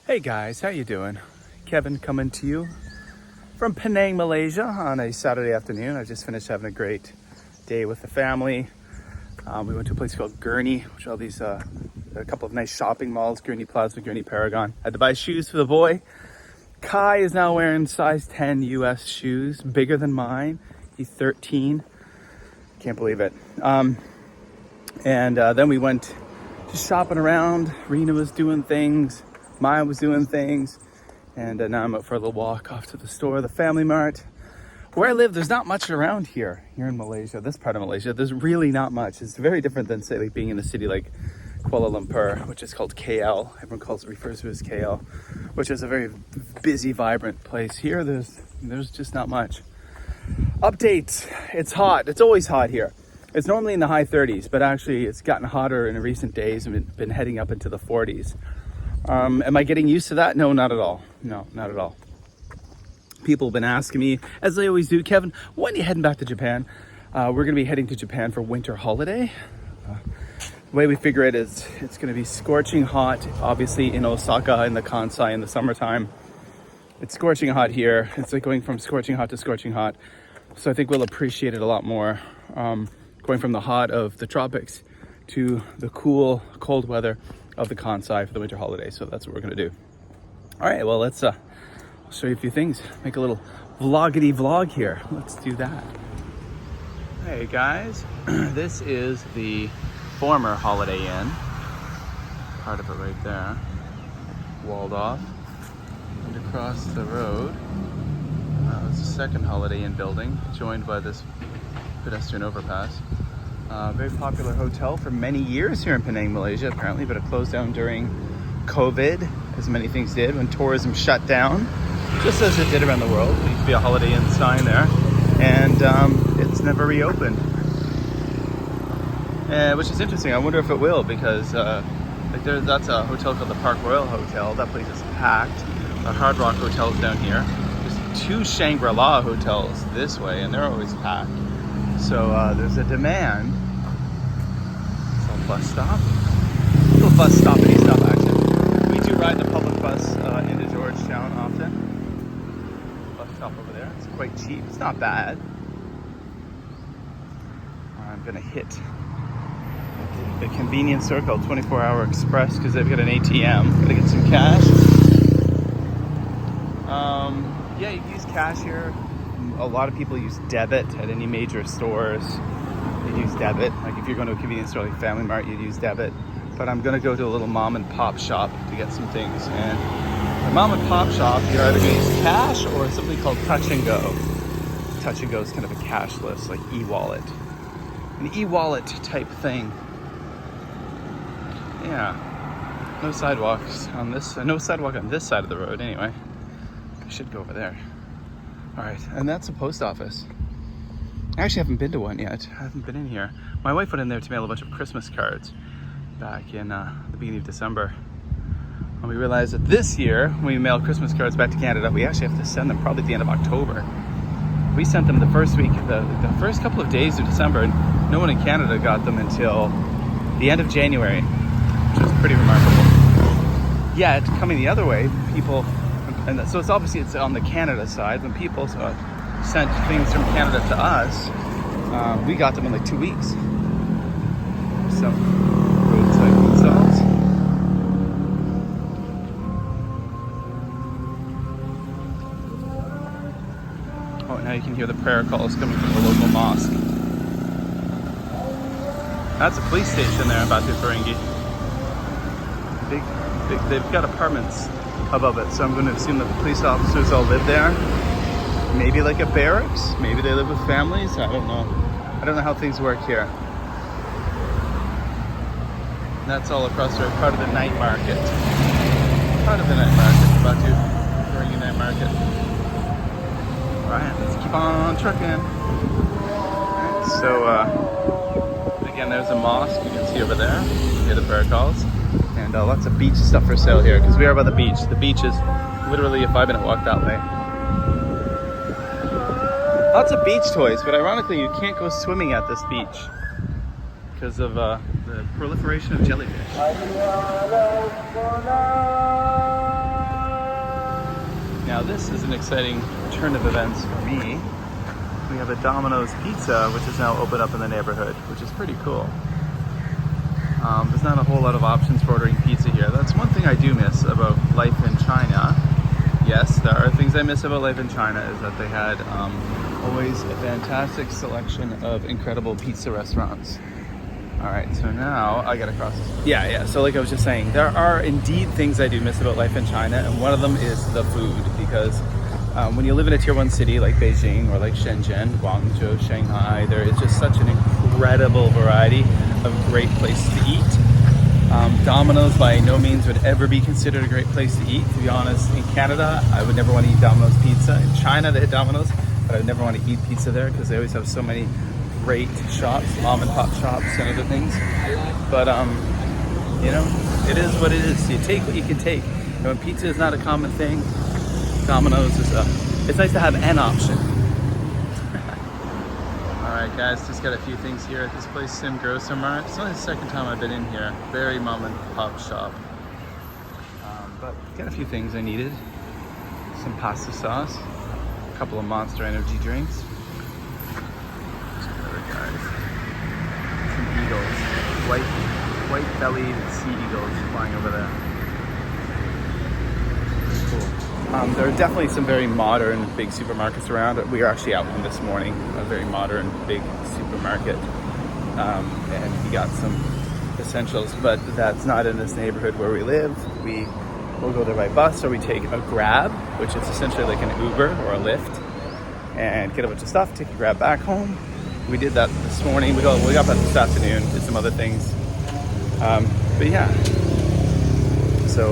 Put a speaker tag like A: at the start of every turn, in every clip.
A: Hey guys, how you doing? Kevin coming to you from Penang, Malaysia on a Saturday afternoon. I just finished having a great day with the family. We went to a place called Gurney, which are all these, a couple of nice shopping malls, Gurney Plaza, Gurney Paragon. I had to buy shoes for the boy. Kai is now wearing size 10 US shoes, bigger than mine. He's 13. Can't believe it. Then we went just shopping around. Rena was doing things. Maya was doing things. And now I'm out for a little walk off to the store, the Family Mart. Where I live, there's not much around here in Malaysia, this part of Malaysia. There's really not much. It's very different than, say, like being in a city like Kuala Lumpur, which is called KL. Everyone refers to it as KL, which is a very busy, vibrant place. Here, there's just not much. Updates. It's hot. It's always hot here. It's normally in the high 30s, but actually it's gotten hotter in recent days and been heading up into the 40s. Am I getting used to that? No, not at all. No, not at all. People have been asking me, as they always do, Kevin, when are you heading back to Japan? We're going to be heading to Japan for winter holiday. The way we figure it is it's going to be scorching hot, obviously in Osaka, in the Kansai in the summertime. It's scorching hot here. It's like going from scorching hot to scorching hot. So I think we'll appreciate it a lot more. Going from the hot of the tropics to the cool, cold weather of the Kansai for the winter holiday. So that's what we're gonna do. All right, well, let's I'll show you a few things. Make a little vloggity vlog here. Let's do that. Hey guys, this is the former Holiday Inn. Part of it right there, walled off. And across the road, it's the second Holiday Inn building, joined by this pedestrian overpass. Very popular hotel for many years here in Penang, Malaysia, apparently, but it closed down during COVID, as many things did, when tourism shut down, just as it did around the world. There used to be a Holiday Inn sign there, and it's never reopened. Which is interesting. I wonder if it will, because that's a hotel called the Park Royal Hotel. That place is packed. The Hard Rock Hotel's down here. There's two Shangri-La hotels this way, and they're always packed. So there's a demand. It's a bus stop. A little bus stoppity stop action. We do ride the public bus into Georgetown often. Bus stop over there. It's quite cheap. It's not bad. I'm gonna hit the convenience store called 24-Hour Express because they've got an ATM. Gotta get some cash. Yeah, you can use cash here. A lot of people use debit at any major stores. They use debit. Like if you're going to a convenience store like Family Mart, you'd use debit. But I'm going to go to a little mom and pop shop to get some things. And the mom and pop shop, you're either going to use cash or something called Touch and Go. Touch and Go is kind of a cashless, like e-wallet. An e-wallet type thing. Yeah. No sidewalks on this. No sidewalk on this side of the road anyway. I should go over there. All right, and that's a post office. I actually haven't been to one yet. I haven't been in here. My wife went in there to mail a bunch of Christmas cards back in the beginning of December. And we realized that this year, when we mail Christmas cards back to Canada, we actually have to send them probably at the end of October. We sent them the first week, the first couple of days of December, and no one in Canada got them until the end of January, which is pretty remarkable. Yet, coming the other way, people, and so it's obviously it's on the Canada side. When people sent things from Canada to us, we got them in like 2 weeks. So, roadside food stalls. Oh, now you can hear the prayer calls coming from the local mosque. That's a police station there in Batu Ferringhi. Big, they've got apartments above it, so I'm going to assume that the police officers all live there. Maybe like a barracks. Maybe they live with families. I don't know. I don't know how things work here. And that's all across the road, part of the night market. Part of the night market, Batu Ferringhi night market. All right, let's keep on trucking. All right, so again, there's a mosque you can see over there. You can hear the prayer calls. And lots of beach stuff for sale here, because we are by the beach. The beach is literally a 5-minute walk that way. Lots of beach toys, but ironically you can't go swimming at this beach because of the proliferation of jellyfish. this is an exciting turn of events for me. We have a Domino's Pizza, which is now open up in the neighborhood, which is pretty cool. There's not a whole lot of options for ordering pizza here. That's one thing I do miss about life in China. Yes, there are things I miss about life in China, is that they had always a fantastic selection of incredible pizza restaurants. All right, so now I gotta cross this. Yeah, so like I was just saying, there are indeed things I do miss about life in China, and one of them is the food, because when you live in a tier 1 city like Beijing or like Shenzhen, Guangzhou, Shanghai, there is just such an incredible variety of great places to eat. Domino's by no means would ever be considered a great place to eat. To be honest, in Canada, I would never want to eat Domino's pizza. In China, they had Domino's, but I would never want to eat pizza there because they always have so many great shops, mom and pop shops and other things. But, you know, it is what it is. You take what you can take. And when pizza is not a common thing, Domino's is it's nice to have an option. Alright guys, just got a few things here at this place, Sim Grocer Mart. It's only the second time I've been in here. Very mom and pop shop. But got a few things I needed. Some pasta sauce, a couple of Monster energy drinks. Some eagles, white-bellied sea eagles flying over there. There are definitely some very modern big supermarkets around. We are actually out one this morning, a very modern big supermarket, and we got some essentials, but that's not in this neighborhood where we live. We'll go there by bus, or we take a Grab, which is essentially like an Uber or a Lyft, and get a bunch of stuff, take a Grab back home. We did that this morning. We got that this afternoon, did some other things. But yeah, so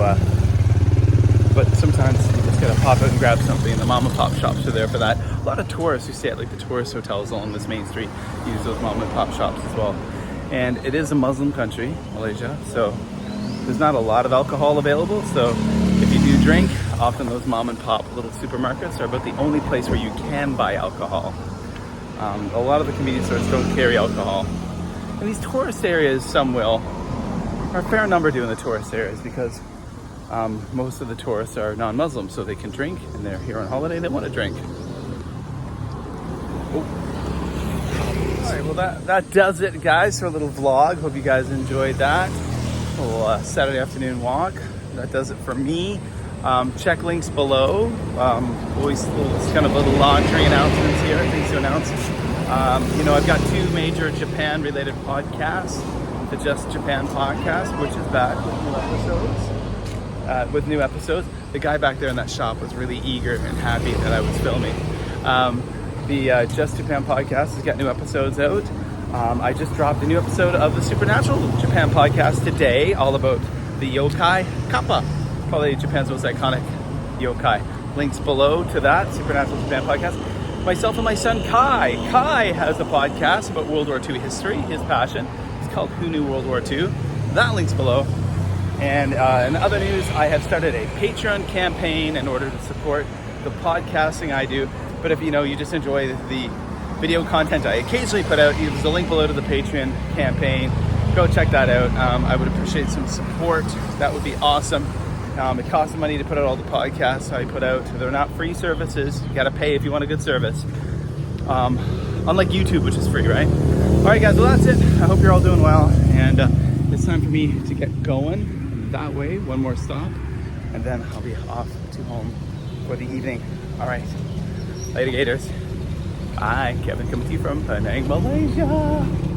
A: but sometimes you just gotta pop out and grab something, and the mom and pop shops are there for that. A lot of tourists who stay at like the tourist hotels along this main street use those mom and pop shops as well. And it is a Muslim country, Malaysia, so there's not a lot of alcohol available. So if you do drink, often those mom and pop little supermarkets are about the only place where you can buy alcohol. A lot of the convenience stores don't carry alcohol. In these tourist areas, some will. A fair number do in the tourist areas, because most of the tourists are non-Muslim, so they can drink, and they're here on holiday, they want to drink. All right, well that does it, guys, for a little vlog. Hope you guys enjoyed that. A little Saturday afternoon walk. That does it for me. Check links below. Always kind of little laundry announcements here, things to announce. I've got 2 major Japan-related podcasts. The Just Japan podcast, which is back with new episodes. The guy back there in that shop was really eager and happy that I was filming. The Just Japan podcast has got new episodes out. I just dropped a new episode of the Supernatural Japan podcast today, all about the yokai kappa, probably Japan's most iconic yokai. Links below to that Supernatural Japan podcast. Myself and my son Kai has a podcast about World War II history, his passion. It's called Who Knew World War II. That link's below. And in other news, I have started a Patreon campaign in order to support the podcasting I do. But if you just enjoy the video content I occasionally put out, there's a link below to the Patreon campaign. Go check that out. I would appreciate some support. That would be awesome. It costs money to put out all the podcasts I put out. They're not free services. You gotta pay if you want a good service. Unlike YouTube, which is free, right? All right, guys, well, that's it. I hope you're all doing well. And it's time for me to get going that way. One more stop, and then I'll be off to home for the evening. All right, later, Gators. Bye. Kevin coming to you from Penang, Malaysia.